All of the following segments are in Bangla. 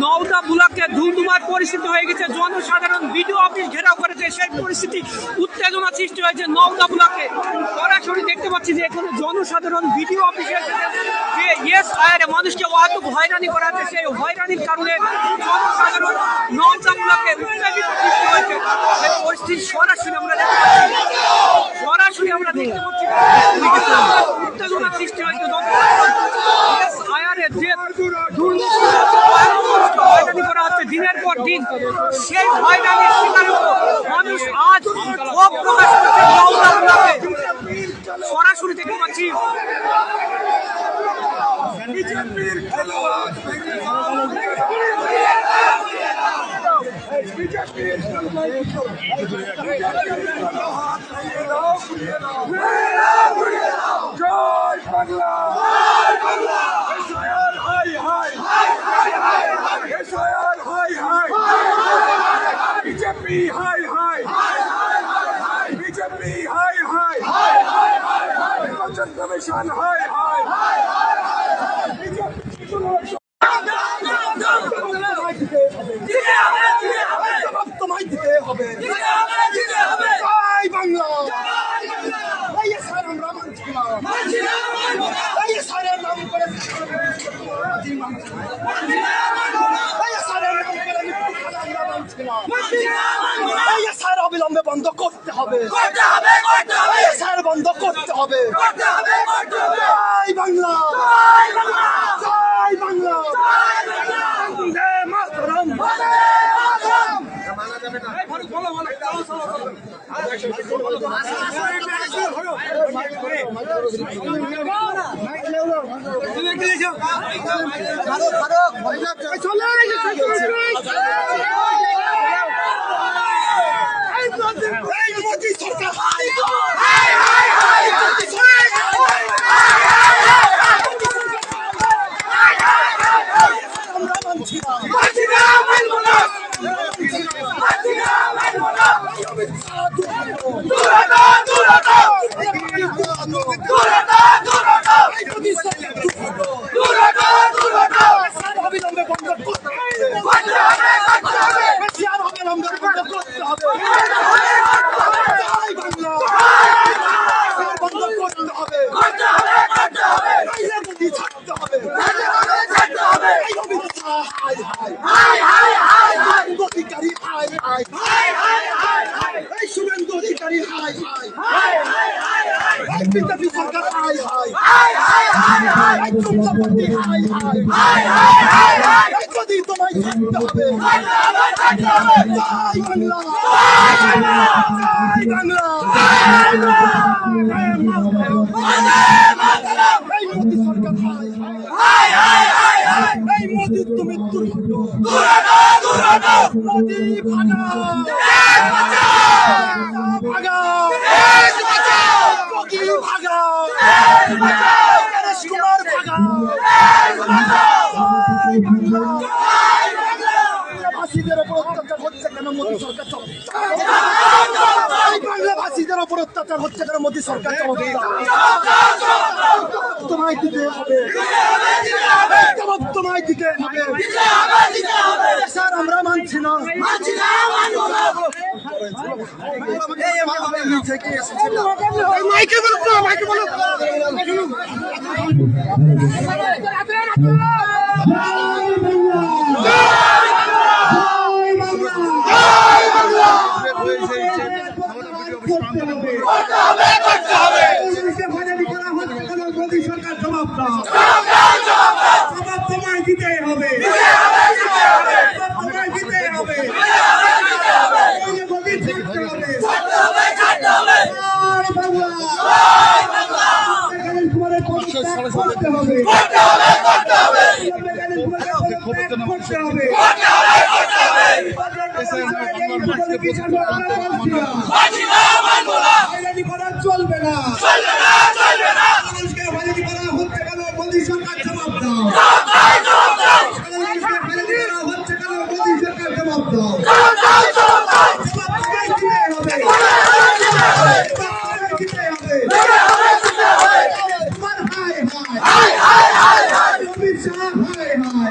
নওদা ব্লকে ধুমধুমার পরিস্থিতি হয়ে গেছে। জনসাধারণ বিডিও অফিস ঘেরাও করেছে। সেই পরিস্থিতি উত্তেজনা সৃষ্টি হয়েছে নওদা ব্লকে। সরাসরি দেখতে পাচ্ছি যে এখানে জনসাধারণ বিডিও অফিসে যে এসআইআর মানুষকে অহেতুক হয়রানি করা হচ্ছে, সেই হয়রানির কারণে জনসাধারণ নওদা ব্লকে উত্তেজিত সৃষ্টি হয়েছে। সেই পরিস্থিতি সরাসরি আমরা দেখতে পাচ্ছি উত্তেজনা সৃষ্টি হয়েছে। এসআইআর-এর যে হয়রানি করা হচ্ছে দিনের পর দিন, সেই হয়রানির শিকার মানুষ আজ ক্ষোভ প্রকাশ করছে নওদা ব্লকে। সরাসরি দেখতে পাচ্ছি BJP high high BJP high high নির্বাচন কমিশন হাই হাই তোমায় দিতে হবে বাংলা আমরা মানছিলাম নাম করে অবিলম্বে বন্ধ করতে হবে, বন্ধ করতে হবে। বাংলা বাংলা ভাষীদের ওপর অত্যাচার হচ্ছে কেন মোদী সরকার? ভাষীদের ওপর অত্যাচার হচ্ছে কেন মোদী সরকার? তোমায় দিতে হবে, তোমায় দিতে হবে। স্যার আমরা মানছি না। মোদী সরকার জবাব দাও, জবাব তোমায় দিতে হবে, তোমায় দিতে হবে। মোদী ছাড়তে হবে, করতে হবে, চলবে না, হচ্ছে কেন মোদী সরকার জবাব দাও, হচ্ছে কেন মোদী সরকার জবাব দাও।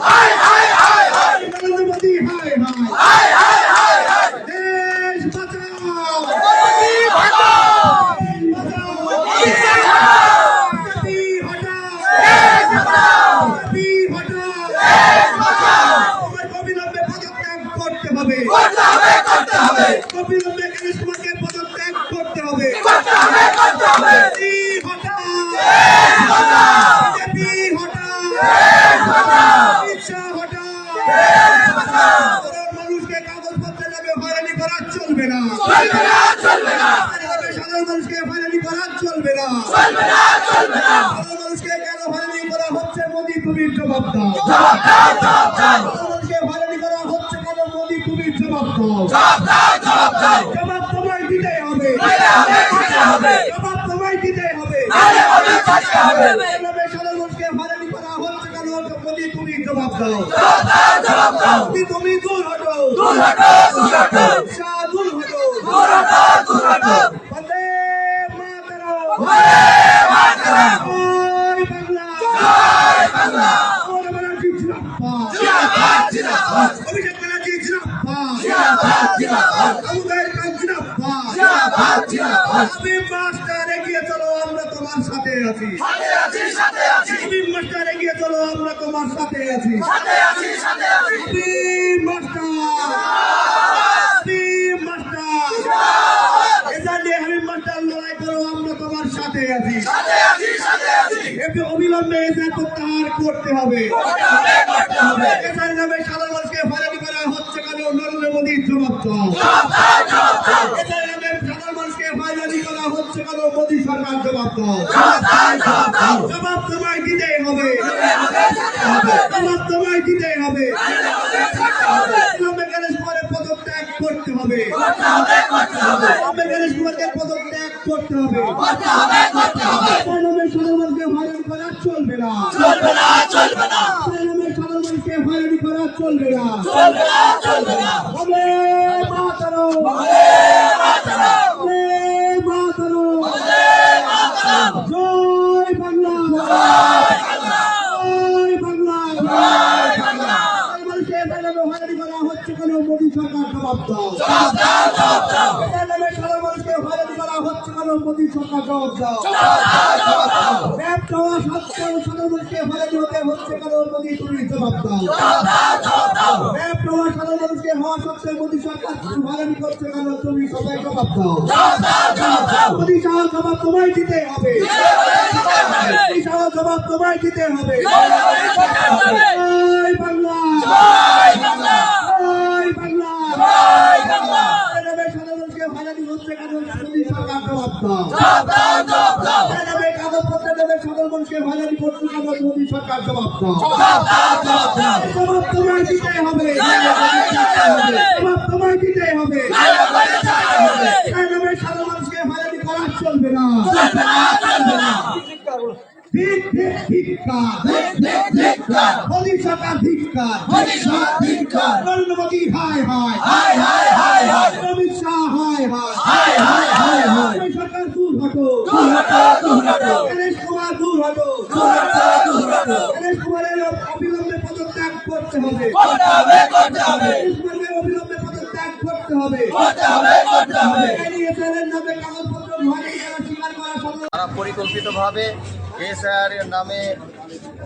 Hi, hi, hi. তোমাকে অবিলম্বে পদত্যাগ করতে হবে। অবিলম্বে গণেশ কুমারকে পদত্যাগ করতে হবে। বিজেপি হটাও, বিজেপি হটাও, অমিত শাহ হটাও। সাধারণ মানুষকে কাগজপত্রের নামে হয়রানি করা চলবে না। সাধারণ মানুষকে হয়রানি করা চলবে না। সাধারণ মানুষকে কেন হয়রানি করা হচ্ছে? মোদি তুমি জবাব দাও। সাধারণ মানুষকে হয়রানি করা হচ্ছে কেন? মোদি তুমি জবাব দাও। জবাব তোমায় দিতে হবে। জবাব তোমায় দিতে হবে। সাধারণ মানুষকে হয়রানি করা হচ্ছে কেন? মোদি তুমি জবাব দাও। মোদি তুমি দূর হটো। শাহ দূর হটো। বন্দে মাতরম। জয় বাংলা। মমতা ব্যানার্জি জিন্দাবাদ। অভিষেক ব্যানার্জি জিন্দাবাদ। আবুদাইর খান জিন্দাবাদ। হাবিব মাস্টার এগিয়ে চলো, আমরা তোমার সাথে আছি। হাবিব মাস্টার এগিয়ে চলো, আমরা তোমার সাথে আছি। হাবিব মাস্টার, হাবিব মাস্টার, এজান্ডে হাবিব মাস্টার লড়াই করো, আমরা তোমার সাথে আছি। এতে অবিলম্বে এজার প্রত্যাহার করতে হবে। এজার নামে সাধারণ মানুষকে হয়রানি করা হচ্ছে কেন? নরেন্দ্র মোদী জবাব দাও। এজার নামে সাধারণ মানুষকে হয়রানি করা হচ্ছে কেন? মোদী সরকার জবাব দাও। জবাব তোমায় দিতেই হবে। জবাব তোমায় দিতেই হবে। অবিলম্বে গণেশ কুমারের পদত্যাগ করতে হবে। অবিলম্বে গণেশ কুমারকে পদত্যাগ করতে হবে। সাধারণ মানুষকে হয়রানি করা চলবে না। সাধারণ মানুষকে হয়রানি করা চলবে না। বন্দে মাতরম। বন্দে মাতরম। জয় বাংলা। জয় বাংলা। সাধারণ মানুষকে হয়রানি করা হচ্ছে কেন? মোদী সরকার জবাব দাও। সাধারণ মানুষকে হয়রানি করা হচ্ছে কেন? মোদী সরকার জবাব দাও। র্যাব দেওয়া সত্ত্বেও সাধারণ মানুষকে হয়রানি হতে হচ্ছে কেন? মোদী তুমি জবাব দাও। র্যাব দেওয়া সাধারণ মানুষকে হওয়া সত্ত্বেও মোদী সরকার হয়রানি করছে কেন? তুমি সবাই জবাব দাও। মোদী সহ জবাব তোমায় দিতে হবে। মোদী সহ জবাব তোমায় দিতে হবে। জয় বাংলা। জয় বাংলা। সাধারণ মানুষকে হয়রানি হচ্ছে কেন? মোদী সরকার জবাব দাও। কাগজপত্রের নামে সাধারণ মানুষকে হয়রানি করছে কেন? মোদী সরকার জবাব দাও। জবাব তোমায় দিতে হবে। জবাব তোমায় দিতে হবে। সাধারণ মানুষকে হয়রানি করা চলবে না। মোদী সরকার ধিক্কার। নরেন্দ্র মোদী হায় হায়। অমিত শাহ হায় হায়। সরকার দূর হটো। গণেশ কুমার দূর হটো। গণেশ কুমারের অবিলম্বে পদত্যাগ করতে হবে। গণেশ কুমারের অবিলম্বে পদত্যাগ করতে হবে। নামে কাগজপত্র স্বীকার করা সম্ভব। তারা পরিকল্পিতভাবে এসআইআর এর নামে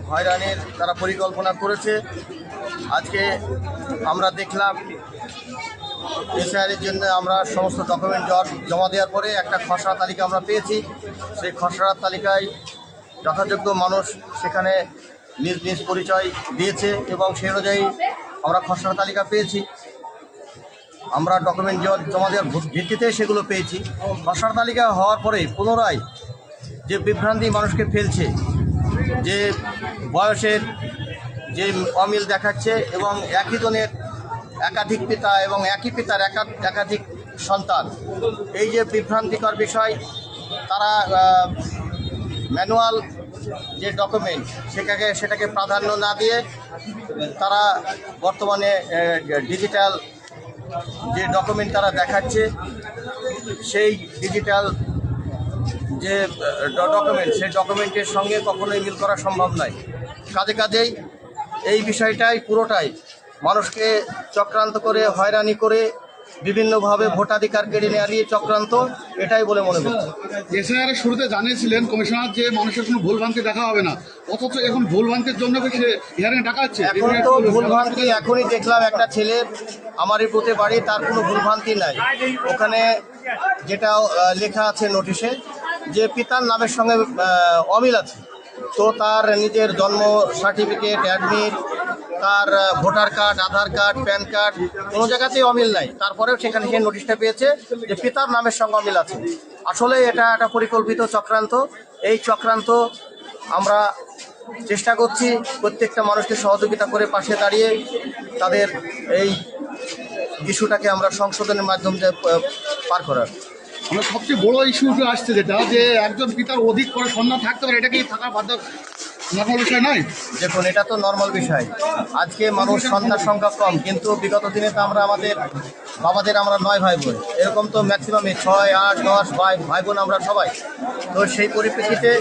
হয়রানির তারা পরিকল্পনা করেছে। আজকে আমরা দেখলাম এসআইআর এর জন্য আমরা সমস্ত ডকুমেন্ট জমা দেওয়ার পরে একটা খসড়া তালিকা আমরা পেয়েছি। সেই খসড়া তালিকায় যথাযোগ্য মানুষ সেখানে নিজ নিজ পরিচয় দিয়েছে এবং সেই অনুযায়ী আমরা খসড়া তালিকা পেয়েছি। আমরা ডকুমেন্ট জমা দেওয়ার ভিত্তিতে সেগুলো পেয়েছি। খসড়া তালিকা হওয়ার পরে পুনরায় যে বিভ্রান্তি মানুষকে ফেলছে, যে বয়সের যে অমিল দেখাচ্ছে এবং একই জনের একাধিক পিতা এবং একই পিতার একাধিক সন্তান, এই যে বিভ্রান্তিকর বিষয়, তারা ম্যানুয়াল যে ডকুমেন্ট সেটাকে প্রাধান্য না দিয়ে তারা বর্তমানে ডিজিটাল যে ডকুমেন্ট তারা দেখাচ্ছে, সেই ডিজিটাল যে ডকুমেন্ট সেই ডকুমেন্টের সঙ্গে কখনোই মিল করা সম্ভব নয়। কাজেই এই বিষয়টাই পুরোটাই মানুষকে চক্রান্ত করে হয়রানি করে বিভিন্নভাবে ভোটাধিকার কেড়ে নেওয়ার চক্রান্ত, এটাই বলে মনে করছি। এসআইআর এর শুরুতে জানিয়েছিলেন কমিশনার যে মানুষের কোনো ভুলভ্রান্তি দেখা হবে না, অথচ এখন ভুলভ্রান্তির জন্য হিয়ারিং ডাকা হচ্ছে। এখন তো ভুলভ্রান্তি, এখনই দেখলাম একটা ছেলে আমারই বুথে বাড়ি, তার কোনো ভুলভ্রান্তি নাই। ওখানে যেটা লেখা আছে নোটিশে যে পিতার নামের সঙ্গে অমিল আছে, তো তার নিজের জন্ম সার্টিফিকেট, অ্যাডমিট, তার ভোটার কার্ড, আধার কার্ড, প্যান কার্ড কোনো জায়গাতেই অমিল নাই। তারপরেও সেখানে সে নোটিশটা পেয়েছে যে পিতার নামের সঙ্গে অমিল আছে। আসলে এটা একটা পরিকল্পিত চক্রান্ত। এই চক্রান্ত আমরা চেষ্টা করছি প্রত্যেকটা মানুষকে সহযোগিতা করে পাশে দাঁড়িয়ে তাদের এই ইস্যুটাকে আমরা সংশোধনের মাধ্যমে পার করার। আমরা সবচেয়ে বড় ইস্যুটা আসছে যেটা যে একজন পিতার অধিক করে সন্তান থাকতে পারে, এটা কি থাকা বাধ্য নর্মাল বিষয় নয়? দেখুন, এটা তো নর্মাল বিষয়। আজকে মানুষ সন্তান সংখ্যা কম, কিন্তু বিগত দিনে তো আমরা আমাদের বাবাদের আমরা 9 ভাই বোন, এরকম তো ম্যাক্সিমামই 6, 8, 10 ভাই বোন আমরা সবাই। তো সেই পরিপ্রেক্ষিতে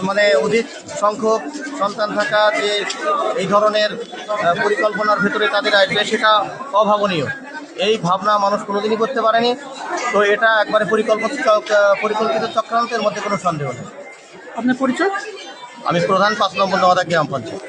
মানে অধিক সংখ্যক সন্তান থাকা যে এই ধরনের পরিকল্পনার ভেতরে তাদের আসবে, সেটা অভাবনীয়। এই ভাবনা মানুষ কোনোদিনই করতে পারেনি। তো এটা একবারে পরিকল্পিত চক্রান্তের মধ্যে কোনো সন্দেহ নেই। আপনার পরিচয়? আমি প্রধান 5 নম্বর নওয়াদা গ্রাম পঞ্চায়েত।